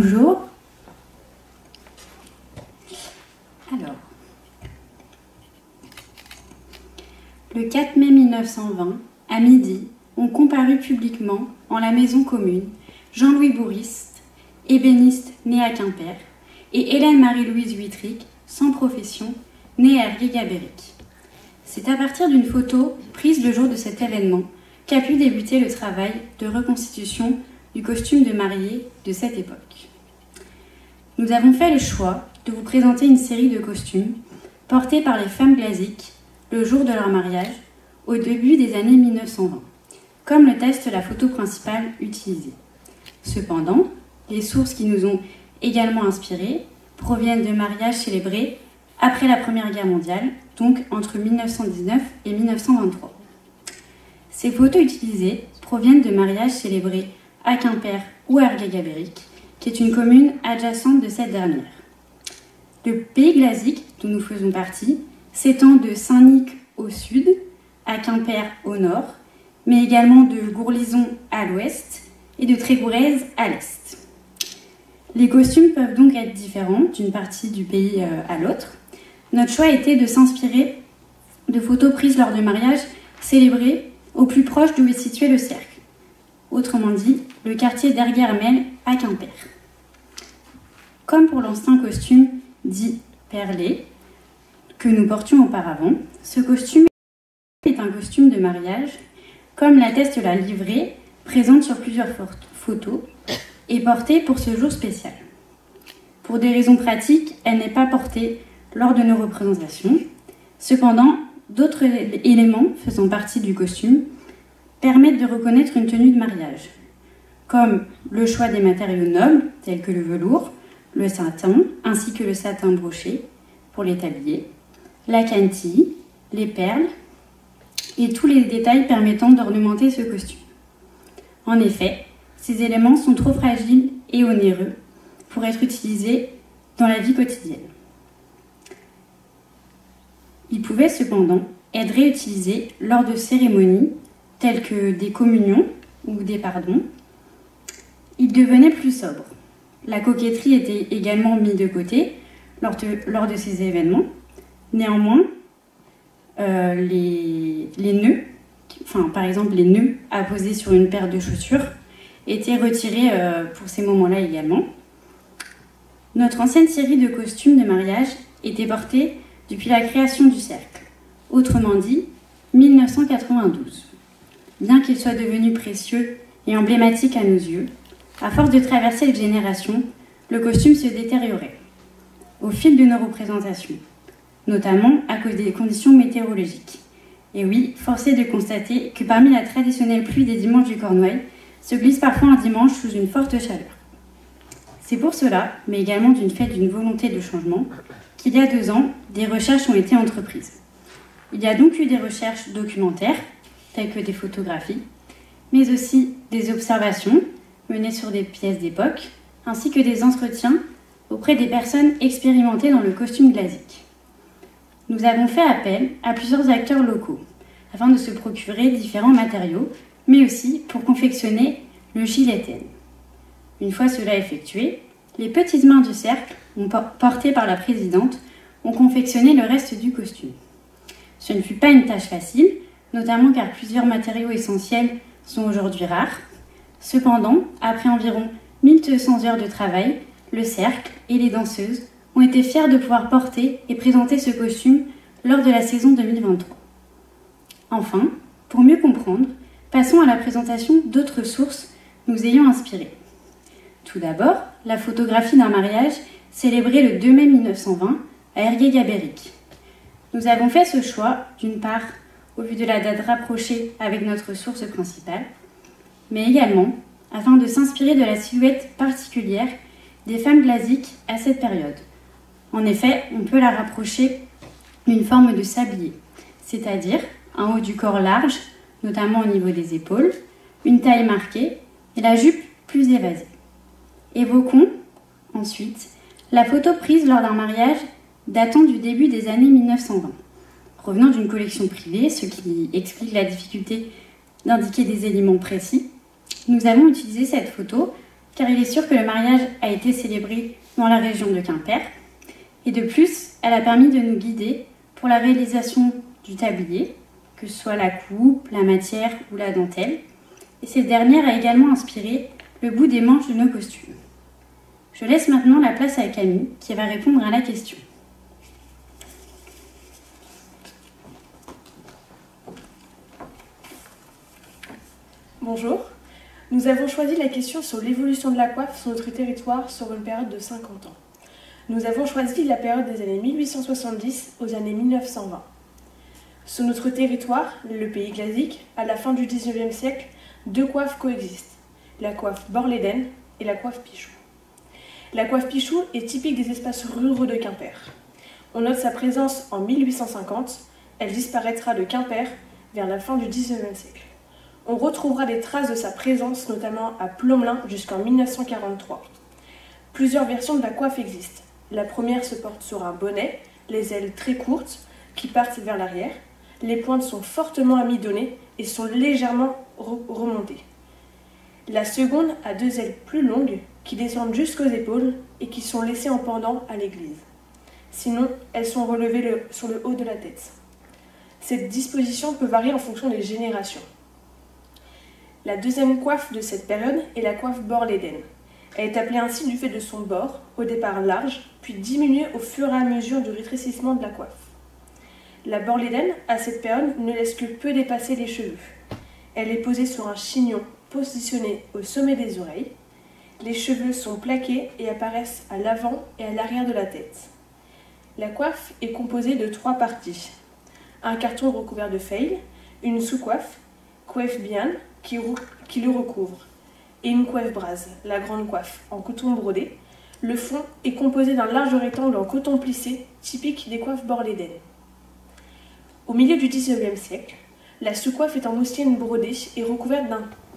Bonjour. Alors, le 4 mai 1920, à midi, ont comparu publiquement en la maison commune Jean-Louis Bourriste, ébéniste né à Quimper, et Hélène Marie-Louise Huitric, sans profession, née à Ergué-Gabéric. C'est à partir d'une photo prise le jour de cet événement qu'a pu débuter le travail de reconstitution du costume de mariée de cette époque. Nous avons fait le choix de vous présenter une série de costumes portés par les femmes glaziques le jour de leur mariage au début des années 1920, comme le teste la photo principale utilisée. Cependant, les sources qui nous ont également inspirés proviennent de mariages célébrés après la Première Guerre mondiale, donc entre 1919 et 1923. Ces photos utilisées proviennent de mariages célébrés à Quimper ou à Ergué-Gabéric, qui est une commune adjacente de cette dernière. Le pays glazique, dont nous faisons partie, s'étend de Saint-Nic au sud, à Quimper au nord, mais également de Gourlison à l'ouest et de Trégourez à l'est. Les costumes peuvent donc être différents d'une partie du pays à l'autre. Notre choix était de s'inspirer de photos prises lors de mariages célébrés au plus proche d'où est situé le cercle, autrement dit le quartier d'Ergué-Hermel à Quimper. Comme pour l'ancien costume dit perlé que nous portions auparavant, ce costume est un costume de mariage, comme l'atteste la livrée présente sur plusieurs photos et portée pour ce jour spécial. Pour des raisons pratiques, elle n'est pas portée lors de nos représentations. Cependant, d'autres éléments faisant partie du costume permettent de reconnaître une tenue de mariage, comme le choix des matériaux nobles, tels que le velours, le satin, ainsi que le satin broché pour les tabliers, la cantille, les perles et tous les détails permettant d'ornementer ce costume. En effet, ces éléments sont trop fragiles et onéreux pour être utilisés dans la vie quotidienne. Ils pouvaient cependant être réutilisés lors de cérémonies telles que des communions ou des pardons. Ils devenaient plus sobres. La coquetterie était également mise de côté lors de ces événements. Néanmoins, les nœuds, par exemple les nœuds apposés sur une paire de chaussures, étaient retirés pour ces moments-là également. Notre ancienne série de costumes de mariage était portée depuis la création du cercle, autrement dit 1992. Bien qu'il soit devenu précieux et emblématique à nos yeux, à force de traverser les générations, le costume se détériorait au fil de nos représentations, notamment à cause des conditions météorologiques. Et oui, force est de constater que parmi la traditionnelle pluie des dimanches du Cornouailles, se glisse parfois un dimanche sous une forte chaleur. C'est pour cela, mais également d'une volonté de changement, qu'il y a 2 ans, des recherches ont été entreprises. Il y a donc eu des recherches documentaires, telles que des photographies, mais aussi des observations menées sur des pièces d'époque, ainsi que des entretiens auprès des personnes expérimentées dans le costume glazique. Nous avons fait appel à plusieurs acteurs locaux, afin de se procurer différents matériaux, mais aussi pour confectionner le gilet N. Une fois cela effectué, les petites mains du cercle, portées par la présidente, ont confectionné le reste du costume. Ce ne fut pas une tâche facile, notamment car plusieurs matériaux essentiels sont aujourd'hui rares. Cependant, après environ 1200 heures de travail, le cercle et les danseuses ont été fiers de pouvoir porter et présenter ce costume lors de la saison 2023. Enfin, pour mieux comprendre, passons à la présentation d'autres sources nous ayant inspirés. Tout d'abord, la photographie d'un mariage célébré le 2 mai 1920 à Ergué-Gabéric. Nous avons fait ce choix, d'une part, au vu de la date rapprochée avec notre source principale, mais également afin de s'inspirer de la silhouette particulière des femmes glaziques à cette période. En effet, on peut la rapprocher d'une forme de sablier, c'est-à-dire un haut du corps large, notamment au niveau des épaules, une taille marquée et la jupe plus évasée. Évoquons ensuite la photo prise lors d'un mariage datant du début des années 1920. Provenant d'une collection privée, ce qui explique la difficulté d'indiquer des éléments précis, nous avons utilisé cette photo car il est sûr que le mariage a été célébré dans la région de Quimper. Et de plus, elle a permis de nous guider pour la réalisation du tablier, que ce soit la coupe, la matière ou la dentelle. Et cette dernière a également inspiré le bout des manches de nos costumes. Je laisse maintenant la place à Camille qui va répondre à la question. Bonjour, nous avons choisi la question sur l'évolution de la coiffe sur notre territoire sur une période de 50 ans. Nous avons choisi la période des années 1870 aux années 1920. Sur notre territoire, le pays glazique, à la fin du 19e siècle, deux coiffes coexistent, la coiffe Borléden et la coiffe Pichou. La coiffe Pichou est typique des espaces ruraux de Quimper. On note sa présence en 1850, elle disparaîtra de Quimper vers la fin du 19e siècle. On retrouvera des traces de sa présence, notamment à Plomelin jusqu'en 1943. Plusieurs versions de la coiffe existent. La première se porte sur un bonnet, les ailes très courtes qui partent vers l'arrière. Les pointes sont fortement amidonnées et sont légèrement remontées. La seconde a deux ailes plus longues qui descendent jusqu'aux épaules et qui sont laissées en pendant à l'église. Sinon, elles sont relevées sur le haut de la tête. Cette disposition peut varier en fonction des générations. La deuxième coiffe de cette période est la coiffe Borléden. Elle est appelée ainsi du fait de son bord, au départ large, puis diminué au fur et à mesure du rétrécissement de la coiffe. La Borléden, à cette période, ne laisse que peu dépasser les cheveux. Elle est posée sur un chignon positionné au sommet des oreilles. Les cheveux sont plaqués et apparaissent à l'avant et à l'arrière de la tête. La coiffe est composée de trois parties. Un carton recouvert de faille, une sous-coiffe, coiffe bian, qui le recouvre, et une coiffe brase, la grande coiffe, en coton brodé. Le fond est composé d'un large rectangle en coton plissé, typique des coiffes Borléden. Au milieu du XIXe siècle, la sous-coiffe est en mousseline brodée et recouverte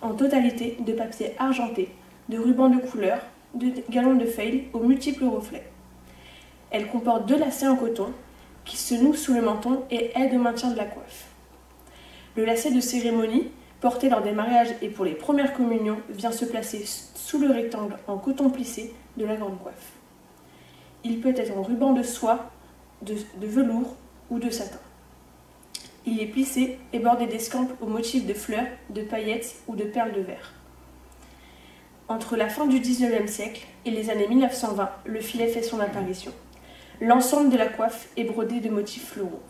en totalité de papier argenté, de rubans de couleur, de galons de faille aux multiples reflets. Elle comporte deux lacets en coton qui se nouent sous le menton et aident au maintien de la coiffe. Le lacet de cérémonie, porté lors des mariages et pour les premières communions, vient se placer sous le rectangle en coton plissé de la grande coiffe. Il peut être en ruban de soie, de velours ou de satin. Il est plissé et bordé d'escampes au motif de fleurs, de paillettes ou de perles de verre. Entre la fin du XIXe siècle et les années 1920, le filet fait son apparition. L'ensemble de la coiffe est brodé de motifs floraux.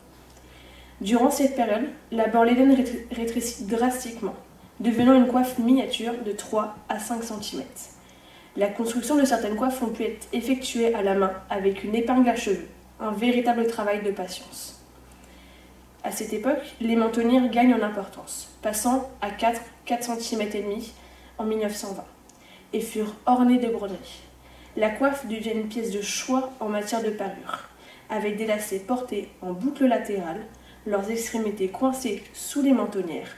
Durant cette période, la Borléden rétrécit drastiquement, devenant une coiffe miniature de 3 à 5 cm. La construction de certaines coiffes ont pu être effectuées à la main avec une épingle à cheveux, un véritable travail de patience. À cette époque, les mentonnières gagnent en importance, passant à 4 cm et demi en 1920, et furent ornées de broderies. La coiffe devient une pièce de choix en matière de parure, avec des lacets portés en boucle latérale, leurs extrémités coincées sous les mentonnières.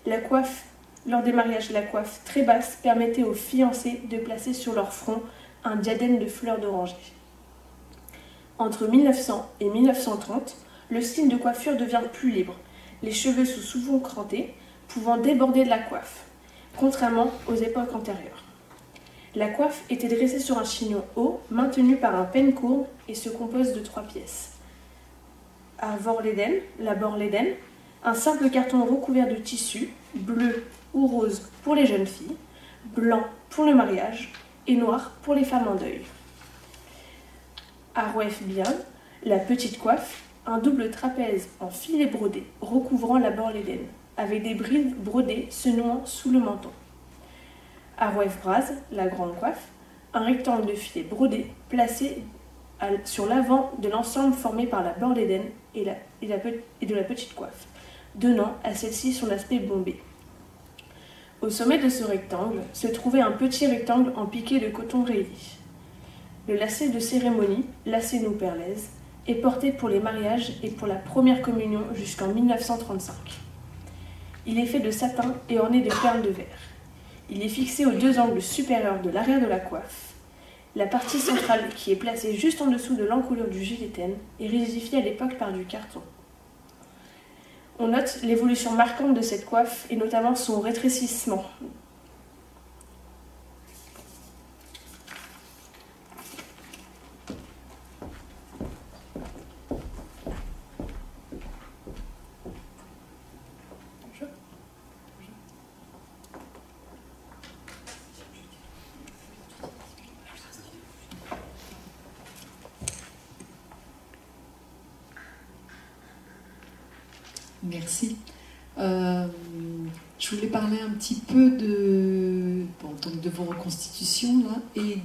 Lors des mariages, la coiffe très basse permettait aux fiancés de placer sur leur front un diadème de fleurs d'oranger. Entre 1900 et 1930, le style de coiffure devient plus libre. Les cheveux sont souvent crantés, pouvant déborder de la coiffe, contrairement aux époques antérieures. La coiffe était dressée sur un chignon haut, maintenu par un peigne courbe et se compose de 3 pièces. À la Borléden, un simple carton recouvert de tissu, bleu ou rose pour les jeunes filles, blanc pour le mariage et noir pour les femmes en deuil. À Coiffe Bian, la petite coiffe, un double trapèze en filet brodé recouvrant la Borléden, avec des brides brodées se nouant sous le menton. À Coiffe Brase, la grande coiffe, un rectangle de filet brodé placé sur l'avant de l'ensemble formé par la Borléden et de la petite coiffe, donnant à celle-ci son aspect bombé. Au sommet de ce rectangle se trouvait un petit rectangle en piqué de coton rayé. Le lacet de cérémonie, lacet nous perlaise, est porté pour les mariages et pour la première communion jusqu'en 1935. Il est fait de satin et orné de perles de verre. Il est fixé aux deux angles supérieurs de l'arrière de la coiffe. La partie centrale, qui est placée juste en dessous de l'encolure du gileten, est rigidifiée à l'époque par du carton. On note l'évolution marquante de cette coiffe et notamment son rétrécissement. Merci. Je voulais parler un petit peu de vos reconstitutions là, et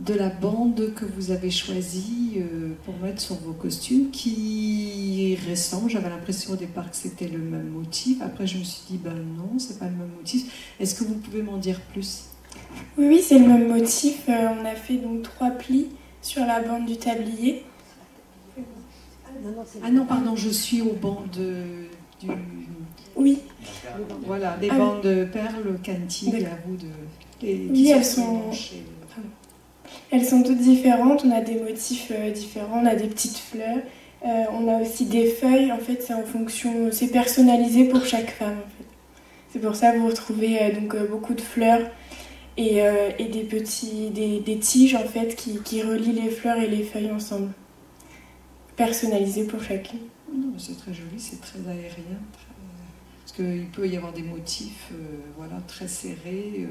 de la bande que vous avez choisie pour mettre sur vos costumes, qui est récent. J'avais l'impression au départ que c'était le même motif. Après, je me suis dit, ben non, c'est pas le même motif. Est-ce que vous pouvez m'en dire plus? Oui, c'est le même motif. On a fait donc 3 plis sur la bande du tablier. Ah non, pardon, je suis au banc du... Oui. Voilà, des bandes de perles cantiques à vous oui, elles sont toutes différentes. On a des motifs différents, on a des petites fleurs. On a aussi des feuilles. En fait, c'est en fonction, c'est personnalisé pour chaque femme. En fait. C'est pour ça que vous retrouvez donc beaucoup de fleurs et des tiges en fait qui relient les fleurs et les feuilles ensemble. Personnalisé pour chacune. Non, c'est très joli, c'est très aérien. Parce qu'il peut y avoir des motifs voilà, très serrés,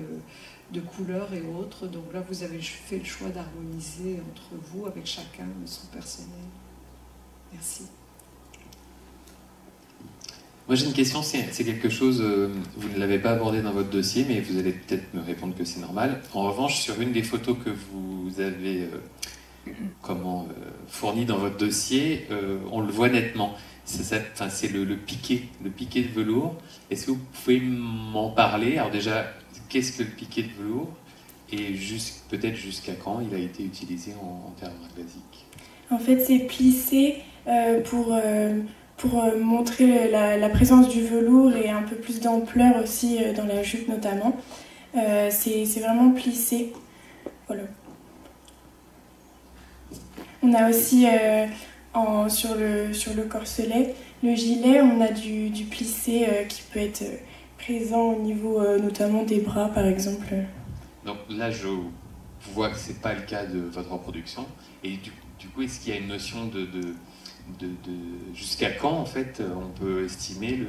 de couleurs et autres. Donc là, vous avez fait le choix d'harmoniser entre vous, avec chacun son personnel. Merci. Moi j'ai une question, c'est quelque chose, vous ne l'avez pas abordé dans votre dossier, mais vous allez peut-être me répondre que c'est normal. En revanche, sur une des photos que vous avez fournies dans votre dossier, on le voit nettement. C'est le piqué de velours. Est-ce que vous pouvez m'en parler? Alors déjà, qu'est-ce que le piqué de velours? Et peut-être jusqu'à quand il a été utilisé en termes arglasiques? En fait, c'est plissé pour montrer la présence du velours et un peu plus d'ampleur aussi dans la jupe notamment. C'est vraiment plissé. Voilà. On a aussi sur le corselet, le gilet, on a du plissé qui peut être présent au niveau notamment des bras par exemple. Donc là, je vois que ce n'est pas le cas de votre reproduction. Et du coup, est-ce qu'il y a une notion de jusqu'à quand en fait on peut estimer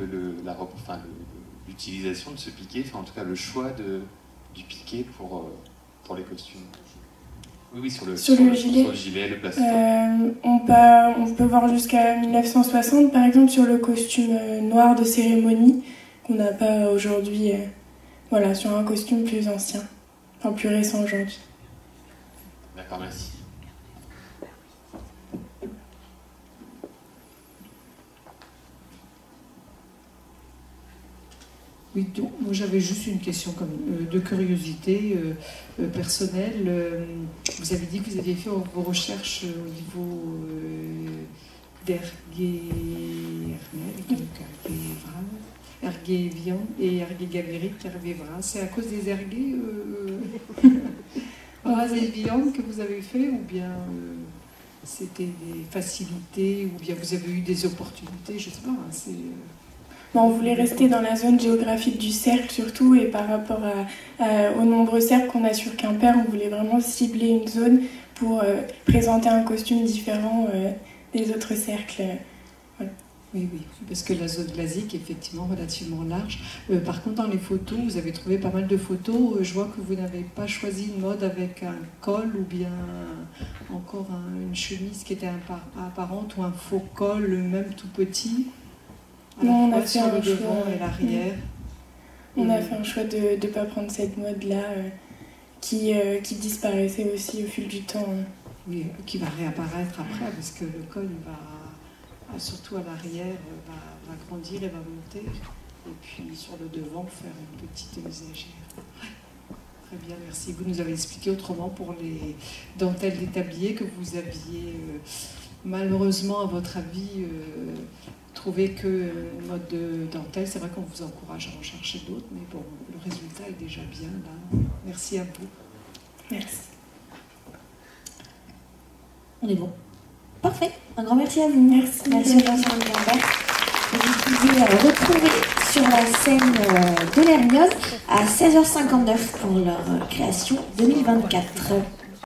l'utilisation de ce piqué, en tout cas le choix du piqué pour les costumes? Oui, sur le gilet, le plastique. On peut voir jusqu'à 1960 par exemple sur le costume noir de cérémonie qu'on n'a pas aujourd'hui, voilà, sur un costume plus ancien, enfin plus récent aujourd'hui. D'accord, merci. Oui, donc, moi j'avais juste une question de curiosité personnelle. Vous avez dit que vous aviez fait vos recherches au niveau Erguévian et Ergué-Gavéric, Hervé-Vras. C'est à cause des ergués Vras et Vian que vous avez fait, ou bien c'était des facilités, ou bien vous avez eu des opportunités, je ne sais pas. On voulait rester dans la zone géographique du cercle surtout, et par rapport aux nombreux cercles qu'on a sur Quimper, on voulait vraiment cibler une zone pour présenter un costume différent des autres cercles. Voilà. Oui, parce que la zone glasique est effectivement relativement large. Par contre, dans les photos, vous avez trouvé pas mal de photos. Je vois que vous n'avez pas choisi une mode avec un col ou bien encore une chemise qui était apparente ou un faux col, même tout petit. Non, on a fait sur un le devant choix, et l'arrière. On a fait un choix de ne pas prendre cette mode-là qui disparaissait aussi au fil du temps. Oui, qui va réapparaître après, parce que le col va, surtout à l'arrière, va grandir et va monter. Et puis sur le devant, faire une petite mésagère. Très bien, merci. Vous nous avez expliqué autrement pour les dentelles des tabliers que vous aviez malheureusement, à votre avis, trouvé que mode de dentelle. C'est vrai qu'on vous encourage à en chercher d'autres, mais bon, le résultat est déjà bien là. Merci à vous. Merci. On est bon. Parfait. Un grand merci à vous. Merci. Merci à Jean-Charles Gambert. Vous pouvez retrouver sur la scène de l'Hermione à 16h59 pour leur création 2024.